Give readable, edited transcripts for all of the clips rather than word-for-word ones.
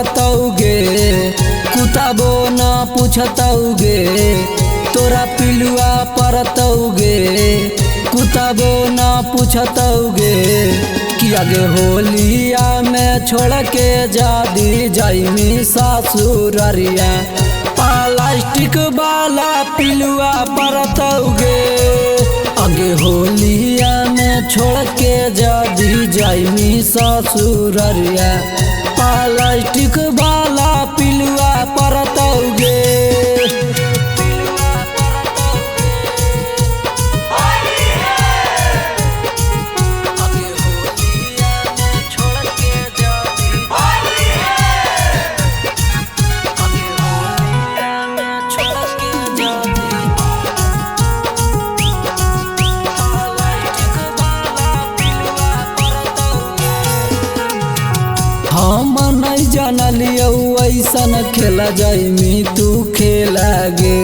परतौगे कुताबो न पूछतौगे तोरा पिलुआ परतौगे कुताबो न पूछतौगे कि आगे होलिया में छोड़ के जादी जाइमी सासुररिया प्लास्टिक वाला पिलुआ परतौगे आगे होलिया में छोड़ के जादी जाइमी ससुररिया प्लास्टिक वाला पिलुआ परतौगे। हम नहीं जानलियो ऐसन खेला जाइमी तू खेला गे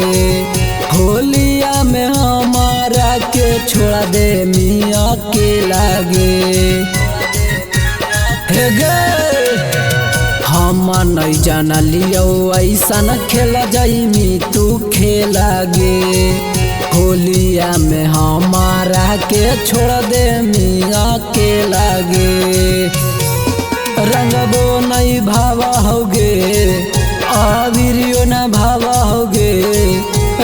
होलिया में हमारा के छोड़ा दे मिया अकेला गे हे गे हम नहीं जानलियो ऐसन खेला जाइमी तू खेला गे होलिया में हमारा के छोड़ा दे मिया अकेला गे रंगबो नहीं भावा होगे आविरियो न भावा होगे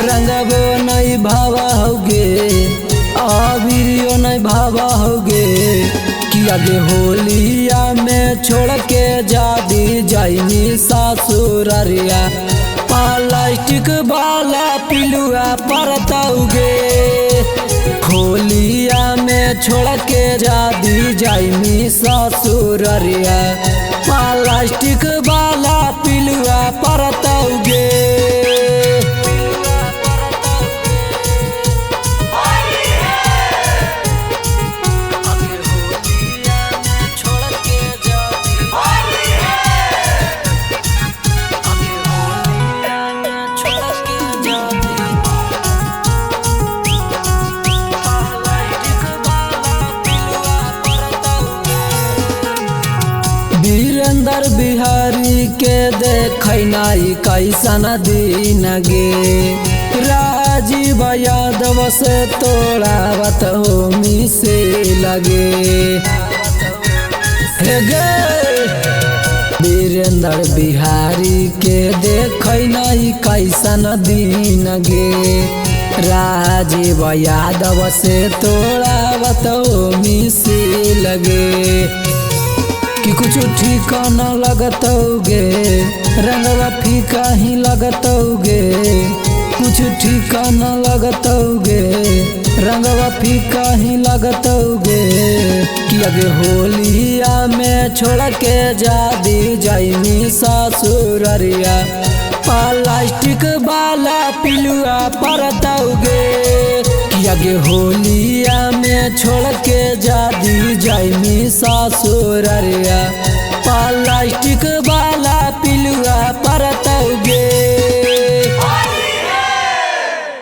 रंगबो नहीं भावा होगे आविरियो नहीं भावा होगे कि आगे होलिया में छोड़ के जादी जाइनी सासुररिया प्लास्टिक वाला पिलुआ परतौगे होलिया में छोड़ के जादी जाइमी ससुररिया प्लास्टिक वाला पिलुआ परतौगे। वीरेंद्र बिहारी के देखनाई कैसन दिन गे राजीव यादव से तोड़ावत हो मिसे लगे हे गे वीरेंद्र बिहारी के देखनाई कैसन दिन गे राजीव यादव से तोड़ावत हो मिसे लगे कि कुछ ठीका न लगतौगे रंगवा फीका ही लगतौगे कुछ ठीका न लगतौगे रंगवा फीका ही लगतौगे कि आगे होलिया में छोड़ के जादी जाइमी ससुररिया प्लास्टिक वाला पिलुआ परतौगे कि आगे होलिया में छोड़ के जादी जाइमी ससुररिया प्लास्टिक वाला पिलुआ परतौगे।